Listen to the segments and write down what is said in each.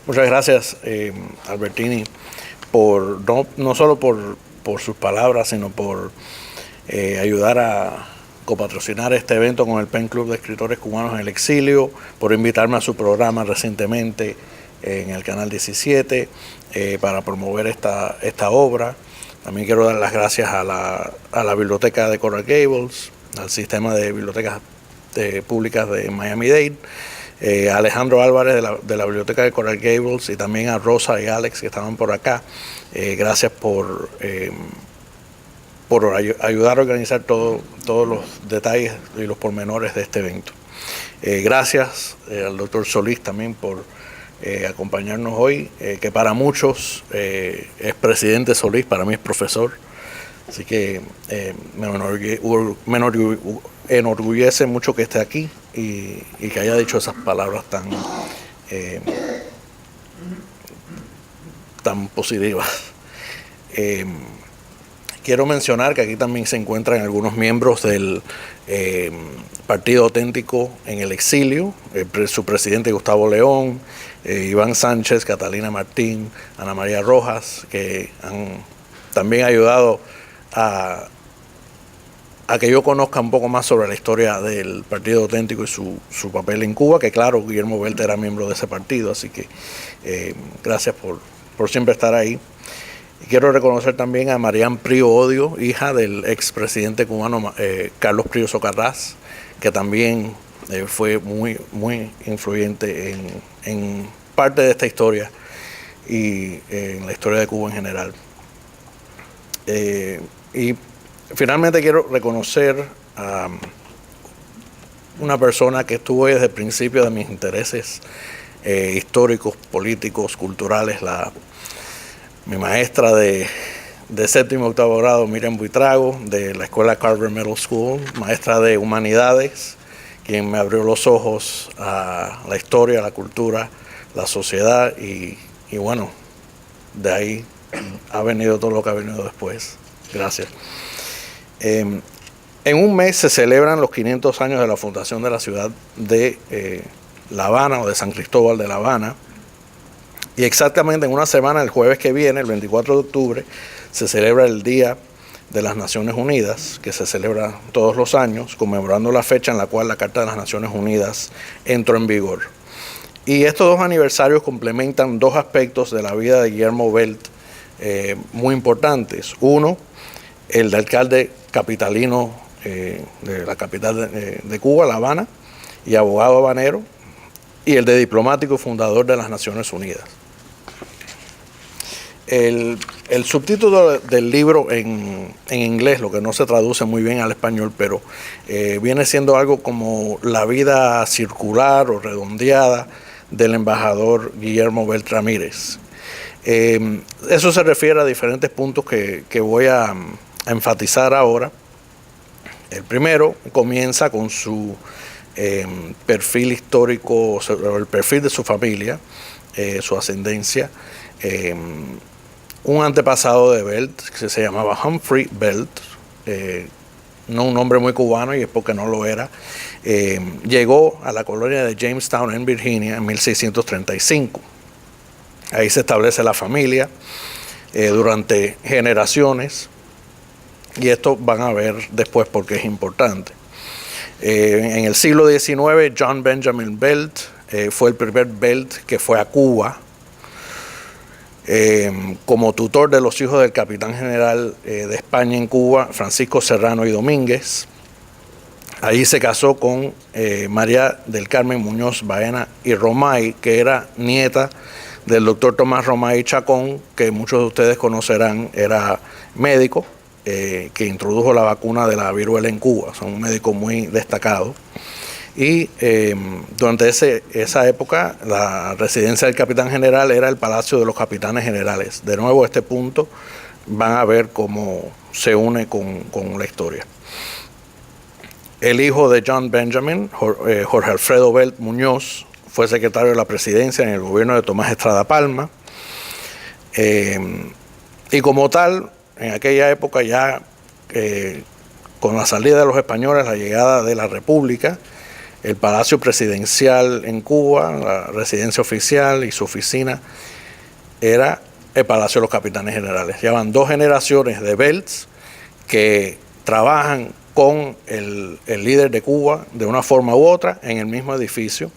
Muchas gracias, Albertini, no solo por sus palabras, sino por ayudar a copatrocinar este evento con el PEN Club de Escritores Cubanos en el Exilio, por invitarme a su programa recientemente en el Canal 17 para promover esta obra. También quiero dar las gracias a la Biblioteca de Coral Gables, al sistema de bibliotecas públicas de Miami-Dade, a Alejandro Álvarez de la Biblioteca de Coral Gables y también a Rosa y Alex que estaban por acá. Gracias por ayudar a organizar todos los detalles y los pormenores de este evento. Gracias al doctor Solís también por acompañarnos hoy, que para muchos es presidente Solís, para mí es profesor, así que me enorgullece mucho que esté aquí y que haya dicho esas palabras tan positivas. Quiero mencionar que aquí también se encuentran algunos miembros del Partido Auténtico en el Exilio, su presidente Gustavo León, Iván Sánchez, Catalina Martín, Ana María Rojas, que han también ayudado a que yo conozca un poco más sobre la historia del Partido Auténtico y su papel en Cuba, que claro, Guillermo Belt era miembro de ese partido, así que gracias por siempre estar ahí. Y quiero reconocer también a Marián Prío Odio, hija del expresidente cubano Carlos Prío Socarrás, que también fue muy influyente en parte de esta historia y en la historia de Cuba en general. Y finalmente quiero reconocer a una persona que estuvo desde el principio de mis intereses históricos, políticos, culturales, mi maestra de séptimo y octavo grado, Miriam Buitrago, de la escuela Carver Middle School, maestra de humanidades, quien me abrió los ojos a la historia, la cultura, la sociedad y bueno, de ahí ha venido todo lo que ha venido después. Gracias. En un mes se celebran los 500 años de la fundación de la ciudad de La Habana o de San Cristóbal de La Habana. Y exactamente en una semana, el jueves que viene, el 24 de octubre, se celebra el Día de las Naciones Unidas, que se celebra todos los años, conmemorando la fecha en la cual la Carta de las Naciones Unidas entró en vigor. Y estos dos aniversarios complementan dos aspectos de la vida de Guillermo Belt muy importantes. Uno, el de alcalde capitalino de la capital de Cuba, La Habana, y abogado habanero, y el de diplomático y fundador de las Naciones Unidas. El subtítulo del libro en inglés, lo que no se traduce muy bien al español, pero viene siendo algo como la vida circular o redondeada del embajador Guillermo Belt Ramírez. Eso se refiere a diferentes puntos que voy a enfatizar ahora. El primero comienza con su perfil histórico, el perfil de su familia, su ascendencia. Un antepasado de Belt que se llamaba Humphrey Belt, no un nombre muy cubano y es porque no lo era, llegó a la colonia de Jamestown en Virginia en 1635. Ahí se establece la familia durante generaciones y esto van a ver después porque es importante. En el siglo XIX, John Benjamin Belt fue el primer Belt que fue a Cuba como tutor de los hijos del capitán general de España en Cuba, Francisco Serrano y Domínguez. Ahí se casó con María del Carmen Muñoz Baena y Romay, que era nieta del doctor Tomás Romay Chacón, que muchos de ustedes conocerán, era médico que introdujo la vacuna de la viruela en Cuba. Son un médico muy destacado. Y durante esa época, la residencia del capitán general era el Palacio de los Capitanes Generales. De nuevo, este punto van a ver cómo se une con la historia. El hijo de John Benjamin, Jorge Alfredo Belt Muñoz, fue secretario de la presidencia en el gobierno de Tomás Estrada Palma. Y como tal, en aquella época ya, con la salida de los españoles, la llegada de la República, El Palacio Presidencial en Cuba, la residencia oficial y su oficina, era el Palacio de los Capitanes Generales. Llevan 2 generaciones de Belts que trabajan con el líder de Cuba de una forma u otra en el mismo edificio.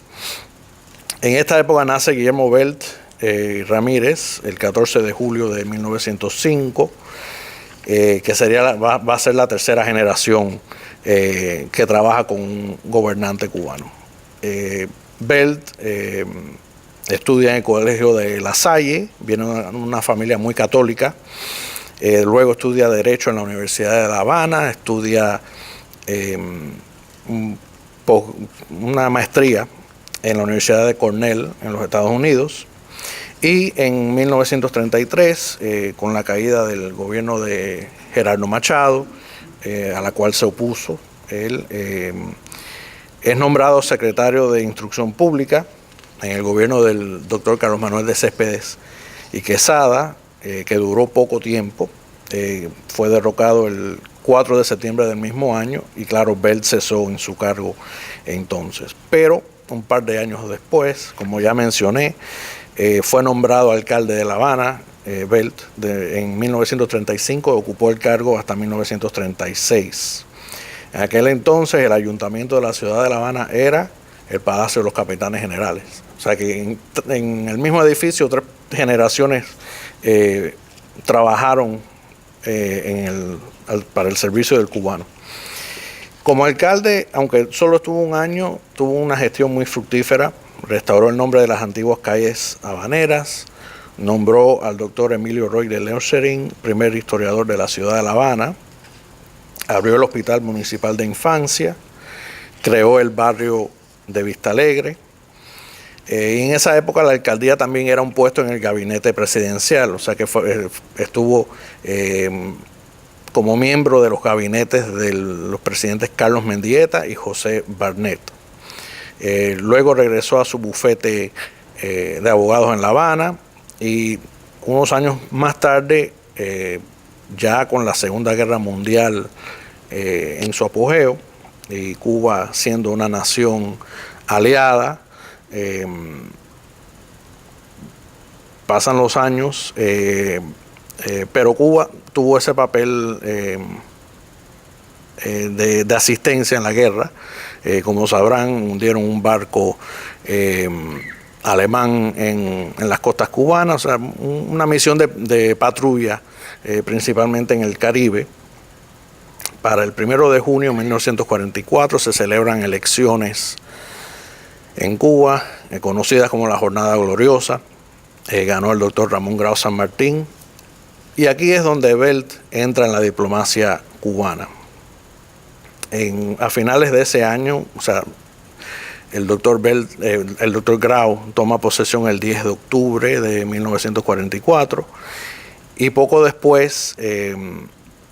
En esta época nace Guillermo Belt Ramírez, el 14 de julio de 1905, que va a ser la tercera generación que trabaja con un gobernante cubano. Belt estudia en el colegio de La Salle, viene de una familia muy católica. Luego estudia Derecho en la Universidad de La Habana, estudia una maestría en la Universidad de Cornell en los Estados Unidos. Y en 1933, con la caída del gobierno de Gerardo Machado, a la cual se opuso, él es nombrado secretario de Instrucción Pública en el gobierno del doctor Carlos Manuel de Céspedes y Quesada, que duró poco tiempo. Fue derrocado el 4 de septiembre del mismo año y claro, Belt cesó en su cargo entonces. Pero un par de años después, como ya mencioné, fue nombrado alcalde de La Habana, Belt, en 1935, ocupó el cargo hasta 1936. En aquel entonces el ayuntamiento de la ciudad de La Habana era el Palacio de los Capitanes Generales. O sea que en el mismo edificio 3 generaciones trabajaron para el servicio del cubano. Como alcalde, aunque solo estuvo un año, tuvo una gestión muy fructífera. Restauró el nombre de las antiguas calles habaneras, nombró al doctor Emilio Roy de Leucerin, primer historiador de la ciudad de La Habana, abrió el Hospital Municipal de Infancia, creó el barrio de Vista Alegre. Y en esa época la alcaldía también era un puesto en el gabinete presidencial, o sea que estuvo como miembro de los gabinetes de los presidentes Carlos Mendieta y José Barnet. Luego regresó a su bufete de abogados en La Habana y unos años más tarde, ya con la Segunda Guerra Mundial en su apogeo y Cuba siendo una nación aliada, pasan los años, pero Cuba tuvo ese papel de asistencia en la guerra. Como sabrán, hundieron un barco alemán en las costas cubanas, o sea, una misión de patrulla, principalmente en el Caribe. Para el 1 de junio de 1944 se celebran elecciones en Cuba, conocidas como la Jornada Gloriosa. Ganó el doctor Ramón Grau San Martín. Y aquí es donde Belt entra en la diplomacia cubana. A finales de ese año, o sea, el doctor Grau toma posesión el 10 de octubre de 1944 y poco después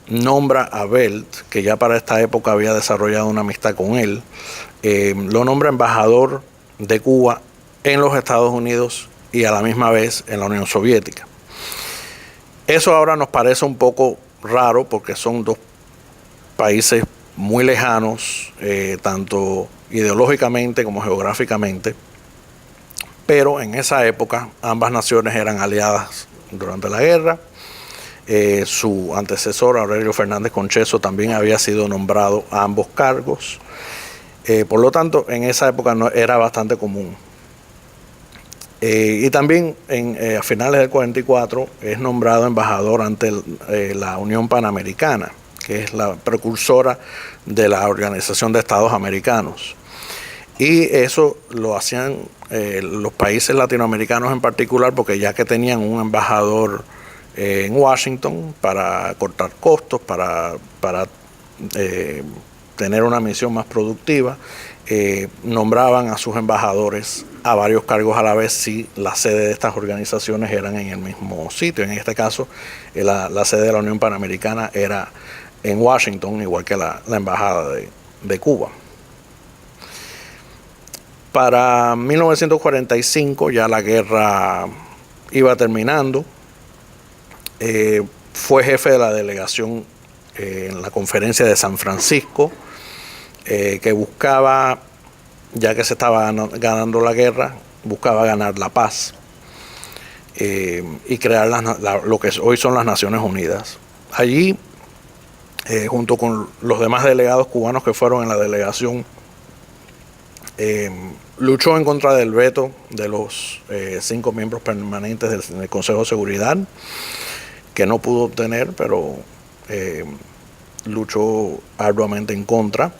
nombra a Belt, que ya para esta época había desarrollado una amistad con él, lo nombra embajador de Cuba en los Estados Unidos y a la misma vez en la Unión Soviética. Eso ahora nos parece un poco raro porque son 2 países muy lejanos, tanto ideológicamente como geográficamente, pero en esa época ambas naciones eran aliadas durante la guerra. Su antecesor, Aurelio Fernández Concheso, también había sido nombrado a ambos cargos. Por lo tanto, en esa época era bastante común. Y también a finales del 44 es nombrado embajador ante la Unión Panamericana, que es la precursora de la Organización de Estados Americanos. Y eso lo hacían los países latinoamericanos en particular, porque ya que tenían un embajador en Washington para cortar costos, para tener una misión más productiva, nombraban a sus embajadores a varios cargos a la vez si la sede de estas organizaciones eran en el mismo sitio. En este caso, la sede de la Unión Panamericana era en Washington, igual que la embajada de Cuba. Para 1945 ya la guerra iba terminando. Fue jefe de la delegación en la conferencia de San Francisco, que buscaba ya que se estaba ganando la guerra, buscaba ganar la paz y crear lo que hoy son las Naciones Unidas. Allí, junto con los demás delegados cubanos que fueron en la delegación, luchó en contra del veto de los 5 miembros permanentes del Consejo de Seguridad, que no pudo obtener, pero luchó arduamente en contra.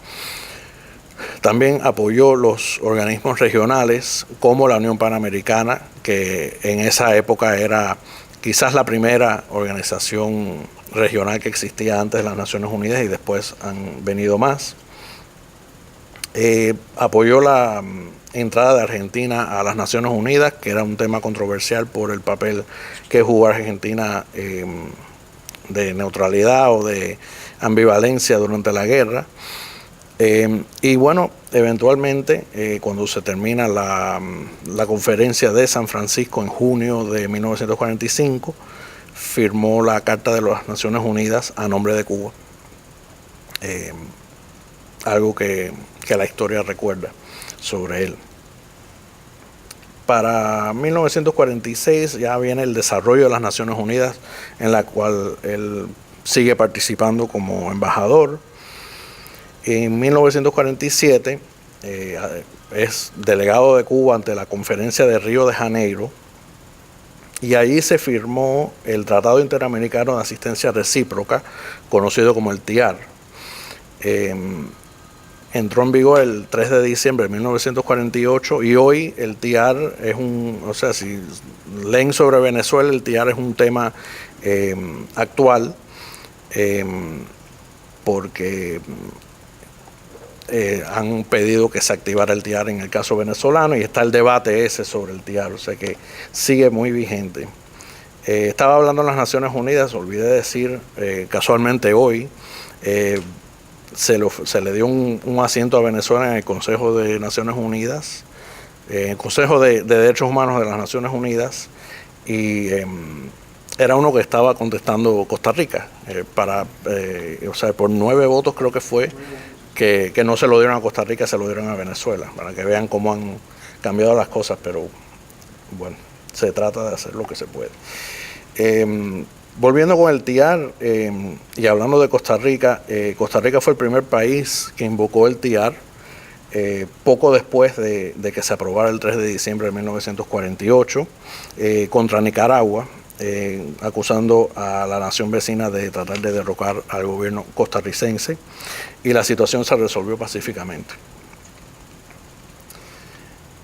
También apoyó los organismos regionales como la Unión Panamericana, que en esa época era quizás la primera organización regional que existía antes de las Naciones Unidas, y después han venido más. Apoyó la entrada de Argentina a las Naciones Unidas, que era un tema controversial por el papel que jugó Argentina de neutralidad o de ambivalencia durante la guerra. Y bueno, eventualmente, cuando se termina la conferencia de San Francisco en junio de 1945, firmó la Carta de las Naciones Unidas a nombre de Cuba. Algo que la historia recuerda sobre él. Para 1946 ya viene el desarrollo de las Naciones Unidas, en la cual él sigue participando como embajador. En 1947 es delegado de Cuba ante la Conferencia de Río de Janeiro, y allí se firmó el Tratado Interamericano de Asistencia Recíproca, conocido como el TIAR. Entró en vigor el 3 de diciembre de 1948, y hoy el TIAR es si leen sobre Venezuela, el TIAR es un tema actual, porque han pedido que se activara el TIAR en el caso venezolano, y está el debate ese sobre el TIAR, o sea que sigue muy vigente. Estaba hablando en las Naciones Unidas, olvidé decir, casualmente hoy, se le dio un asiento a Venezuela en el Consejo de Naciones Unidas, en el Consejo de Derechos Humanos de las Naciones Unidas, y era uno que estaba contestando Costa Rica, por 9 votos creo que fue, que no se lo dieron a Costa Rica, se lo dieron a Venezuela, para que vean cómo han cambiado las cosas, pero bueno, se trata de hacer lo que se puede. Volviendo con el TIAR, y hablando de Costa Rica fue el primer país que invocó el TIAR poco después de que se aprobara el 3 de diciembre de 1948 contra Nicaragua, acusando a la nación vecina de tratar de derrocar al gobierno costarricense, y la situación se resolvió pacíficamente.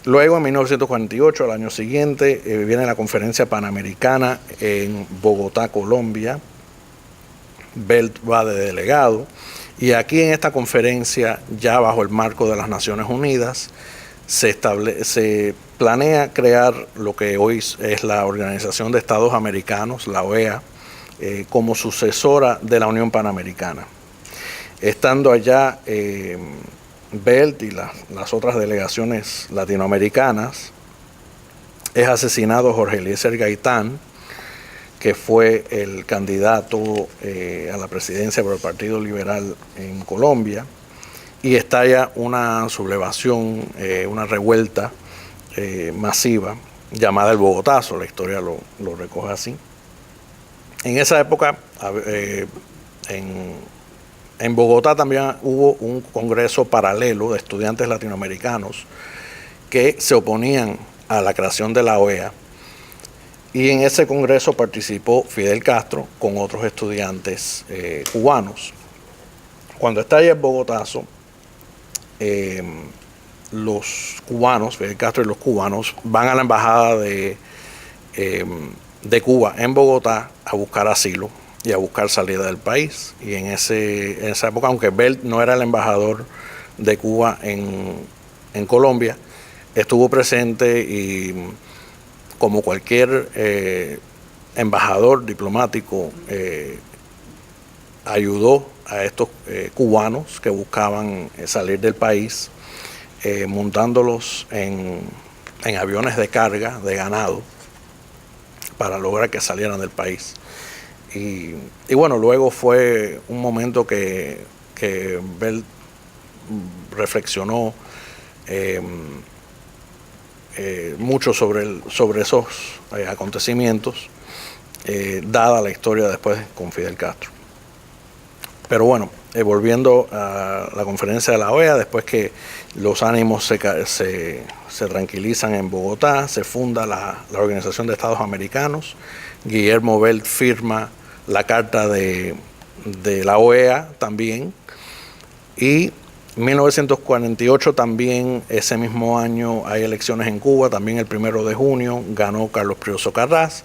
Luego, en 1948, al año siguiente, viene la Conferencia Panamericana en Bogotá, Colombia. Belt va de delegado, y aquí en esta conferencia, ya bajo el marco de las Naciones Unidas, se planea crear lo que hoy es la Organización de Estados Americanos, la OEA, como sucesora de la Unión Panamericana. Estando allá Belt y las otras delegaciones latinoamericanas, es asesinado Jorge Eliezer Gaitán, que fue el candidato a la presidencia por el Partido Liberal en Colombia, y estalla una sublevación, una revuelta masiva llamada el Bogotazo. La historia lo recoge así. En esa época, en Bogotá también hubo un congreso paralelo de estudiantes latinoamericanos que se oponían a la creación de la OEA, y en ese congreso participó Fidel Castro con otros estudiantes cubanos. Cuando estalla el Bogotazo, los cubanos, Fidel Castro y los cubanos, van a la embajada de Cuba en Bogotá a buscar asilo y a buscar salida del país. Y en esa época, aunque Belt no era el embajador de Cuba en Colombia, estuvo presente y, como cualquier embajador diplomático, ayudó a estos cubanos que buscaban salir del país, montándolos en aviones de carga de ganado para lograr que salieran del país. Y bueno, luego fue un momento que Belt reflexionó mucho sobre esos acontecimientos, dada la historia después con Fidel Castro. Pero bueno, volviendo a la conferencia de la OEA, después que los ánimos se tranquilizan en Bogotá, se funda la Organización de Estados Americanos. Guillermo Belt firma la carta de la OEA también, y en 1948 también, ese mismo año, hay elecciones en Cuba, también el 1 de junio ganó Carlos Prioso Carrás,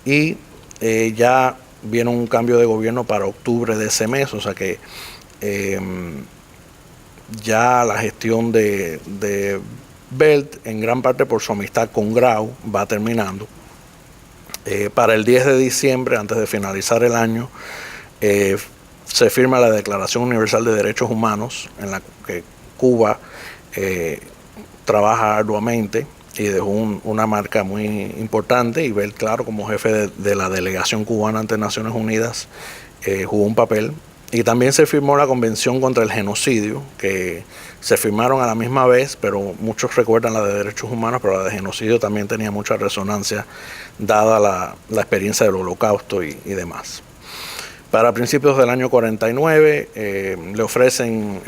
y ya viene un cambio de gobierno para octubre de ese mes, o sea que ya la gestión de Belt, en gran parte por su amistad con Grau, va terminando. Para el 10 de diciembre, antes de finalizar el año, se firma la Declaración Universal de Derechos Humanos, en la que Cuba trabaja arduamente y dejó una marca muy importante, y Belt, claro, como jefe de la delegación cubana ante Naciones Unidas, jugó un papel. Y también se firmó la Convención contra el Genocidio, que se firmaron a la misma vez, pero muchos recuerdan la de Derechos Humanos, pero la de Genocidio también tenía mucha resonancia, dada la experiencia del Holocausto y demás. Para principios del año 49 le ofrecen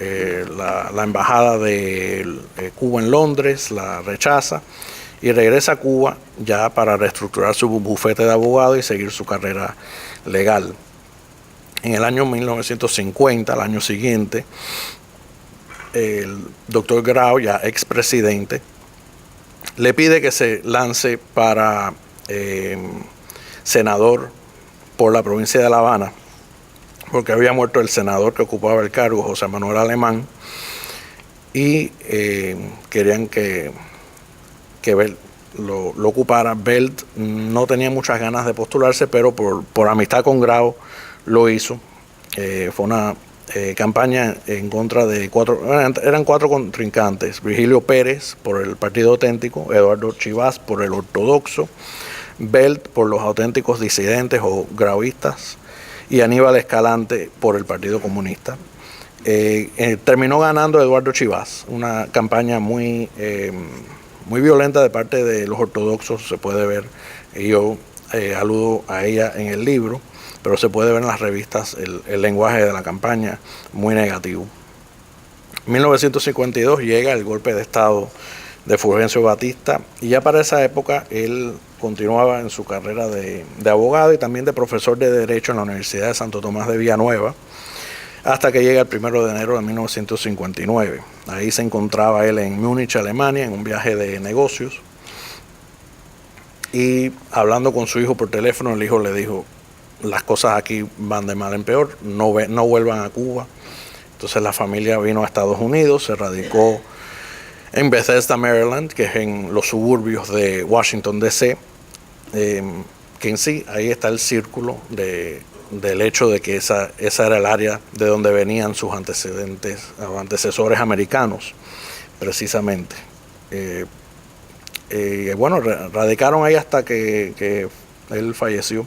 la embajada de Cuba en Londres, la rechaza y regresa a Cuba ya para reestructurar su bufete de abogado y seguir su carrera legal. En el año 1950, el año siguiente, el doctor Grau, ya expresidente, le pide que se lance para senador por la provincia de La Habana, porque había muerto el senador que ocupaba el cargo, José Manuel Alemán, y querían que Belt lo ocupara. Belt no tenía muchas ganas de postularse, pero por amistad con Grau lo hizo. Fue una campaña en contra de eran cuatro contrincantes: Virgilio Pérez por el Partido Auténtico, Eduardo Chivas por el Ortodoxo, Belt por los auténticos disidentes o grauistas, y Aníbal Escalante por el Partido Comunista. Terminó ganando Eduardo Chivas, una campaña muy violenta de parte de los ortodoxos, se puede ver, y yo aludo a ella en el libro, pero se puede ver en las revistas el lenguaje de la campaña muy negativo. En 1952 llega el golpe de Estado de Fulgencio Batista, y ya para esa época él continuaba en su carrera de abogado y también de profesor de Derecho en la Universidad de Santo Tomás de Villanueva, hasta que llega el 1 de enero de 1959. Ahí se encontraba él en Múnich, Alemania, en un viaje de negocios, y hablando con su hijo por teléfono, el hijo le dijo: las cosas aquí van de mal en peor, no vuelvan a Cuba. Entonces la familia vino a Estados Unidos, se radicó en Bethesda, Maryland, que es en los suburbios de Washington, D.C., que en sí, ahí está el círculo del hecho de que esa era el área de donde venían sus antecesores americanos, precisamente. Bueno, radicaron ahí hasta que él falleció.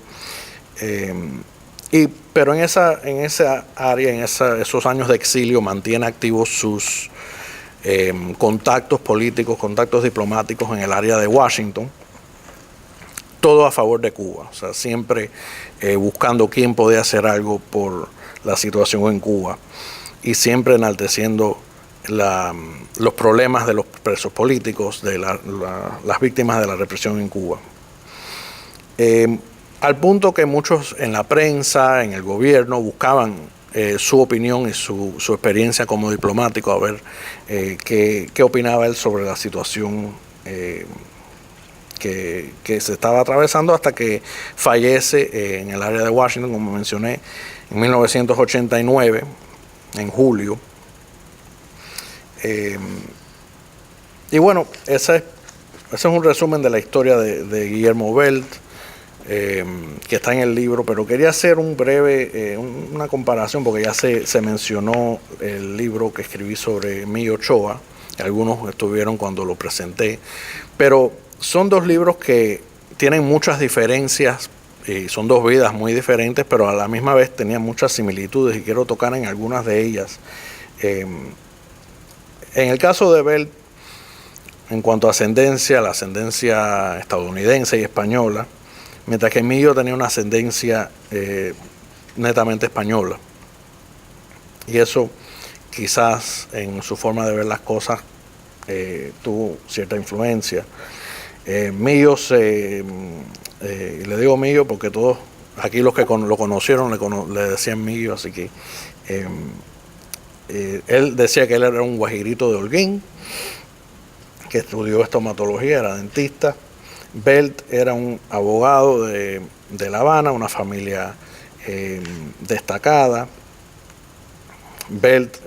Pero en esa área, en esos años de exilio, mantiene activos sus contactos políticos, contactos diplomáticos en el área de Washington, todo a favor de Cuba, o sea, siempre buscando quién podía hacer algo por la situación en Cuba, y siempre enalteciendo los problemas de los presos políticos, de las víctimas de la represión en Cuba. Al punto que muchos en la prensa, en el gobierno, buscaban su opinión y su experiencia como diplomático, a ver qué opinaba él sobre la situación que se estaba atravesando, hasta que fallece en el área de Washington, como mencioné, en 1989, en julio. Y bueno, ese es un resumen de la historia de Guillermo Belt, que está en el libro, pero quería hacer una comparación, porque ya se mencionó el libro que escribí sobre Emilio Ochoa, que algunos estuvieron cuando lo presenté, pero son dos libros que tienen muchas diferencias, y son dos vidas muy diferentes, pero a la misma vez tenían muchas similitudes, y quiero tocar en algunas de ellas. En el caso de Belt, en cuanto a ascendencia, la ascendencia estadounidense y española, mientras que Millo tenía una ascendencia netamente española. Y eso quizás en su forma de ver las cosas tuvo cierta influencia. Millo le digo Millo porque todos aquí los que lo conocieron le decían Millo, así que él decía que él era un guajirito de Holguín, que estudió estomatología, era dentista. Belt era un abogado de La Habana, una familia destacada. Belt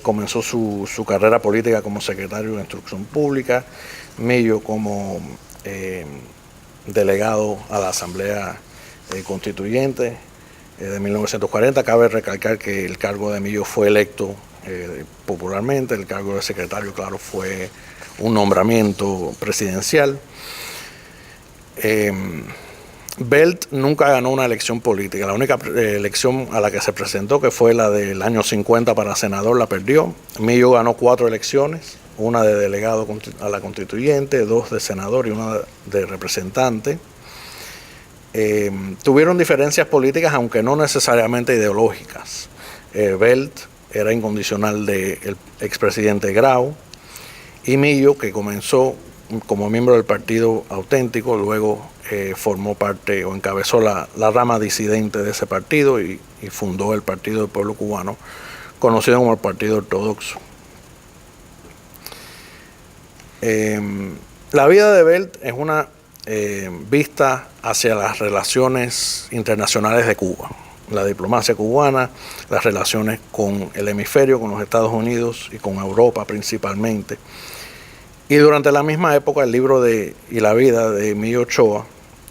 comenzó su carrera política como secretario de Instrucción Pública, Millo como delegado a la Asamblea Constituyente de 1940. Cabe recalcar que el cargo de Millo fue electo popularmente, el cargo de secretario, claro, fue un nombramiento presidencial. Belt nunca ganó una elección política. La única elección a la que se presentó, que fue la del año 50 para senador, la perdió. Millo ganó 4 elecciones, una de delegado a la constituyente, 2 de senador y una de representante. Tuvieron diferencias políticas, aunque no necesariamente ideológicas. Belt era incondicional del expresidente Grau, y Millo, que comenzó como miembro del Partido Auténtico, luego formó parte o encabezó la rama disidente de ese partido y fundó el Partido del Pueblo Cubano, conocido como el Partido Ortodoxo. La vida de Belt es una vista hacia las relaciones internacionales de Cuba, la diplomacia cubana, las relaciones con el hemisferio, con los Estados Unidos y con Europa principalmente. Y durante la misma época, el libro y la vida de Millo Ochoa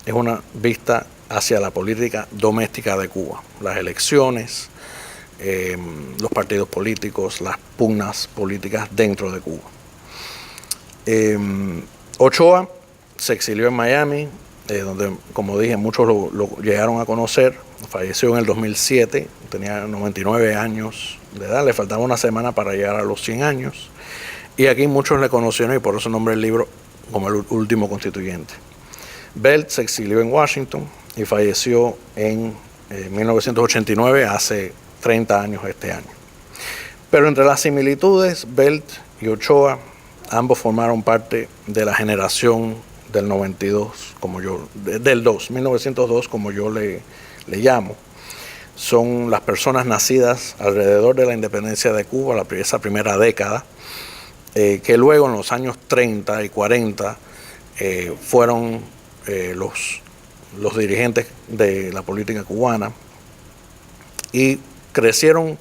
es una vista hacia la política doméstica de Cuba, las elecciones, los partidos políticos, las pugnas políticas dentro de Cuba. Ochoa se exilió en Miami, donde, como dije, muchos lo llegaron a conocer. Falleció en el 2007, tenía 99 años de edad, le faltaba una semana para llegar a los 100 años. Y aquí muchos le conocieron y por eso nombré el libro como el último constituyente. Belt se exilió en Washington y falleció en 1989, hace 30 años este año. Pero entre las similitudes, Belt y Ochoa, ambos formaron parte de la generación del 92, del 1902, como yo le llamo. Son las personas nacidas alrededor de la independencia de Cuba, esa primera década, que luego en los años 30 y 40 fueron los dirigentes de la política cubana y crecieron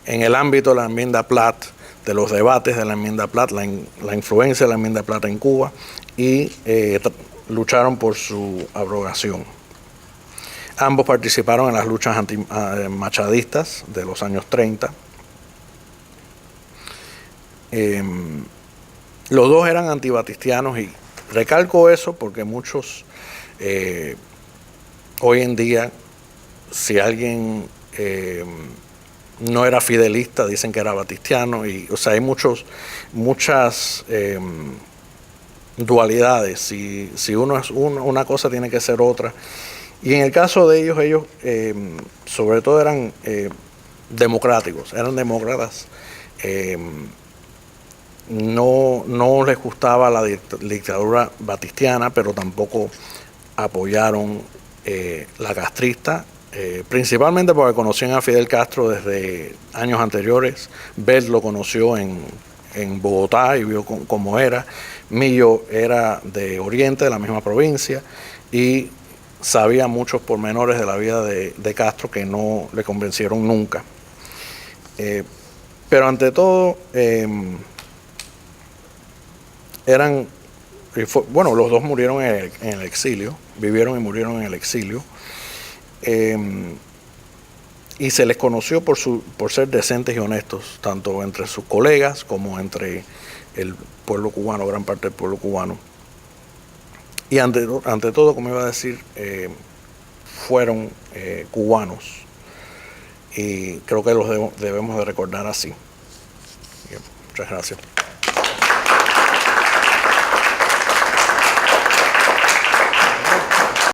en el ámbito de la enmienda Platt, de los debates de la enmienda Platt, la influencia de la enmienda Platt en Cuba, y lucharon por su abrogación. Ambos participaron en las luchas antimachadistas de los años 30. Los dos eran antibatistianos y recalco eso porque muchos hoy en día, si alguien no era fidelista, dicen que era batistiano, o sea, hay muchas dualidades. Si uno es una cosa, tiene que ser otra. Y en el caso de ellos sobre todo eran democráticos, eran demócratas. No les gustaba la dictadura batistiana, pero tampoco apoyaron la castrista, principalmente porque conocían a Fidel Castro desde años anteriores. Belt lo conoció en Bogotá y vio cómo era. Millo era de Oriente, de la misma provincia, y sabía muchos pormenores de la vida de Castro que no le convencieron nunca. Pero ante todo, los dos murieron en el exilio, vivieron y murieron en el exilio, y se les conoció por ser decentes y honestos, tanto entre sus colegas como entre el pueblo cubano, gran parte del pueblo cubano. Y ante todo, como iba a decir, fueron cubanos, y creo que los debemos de recordar así. Bien, muchas gracias.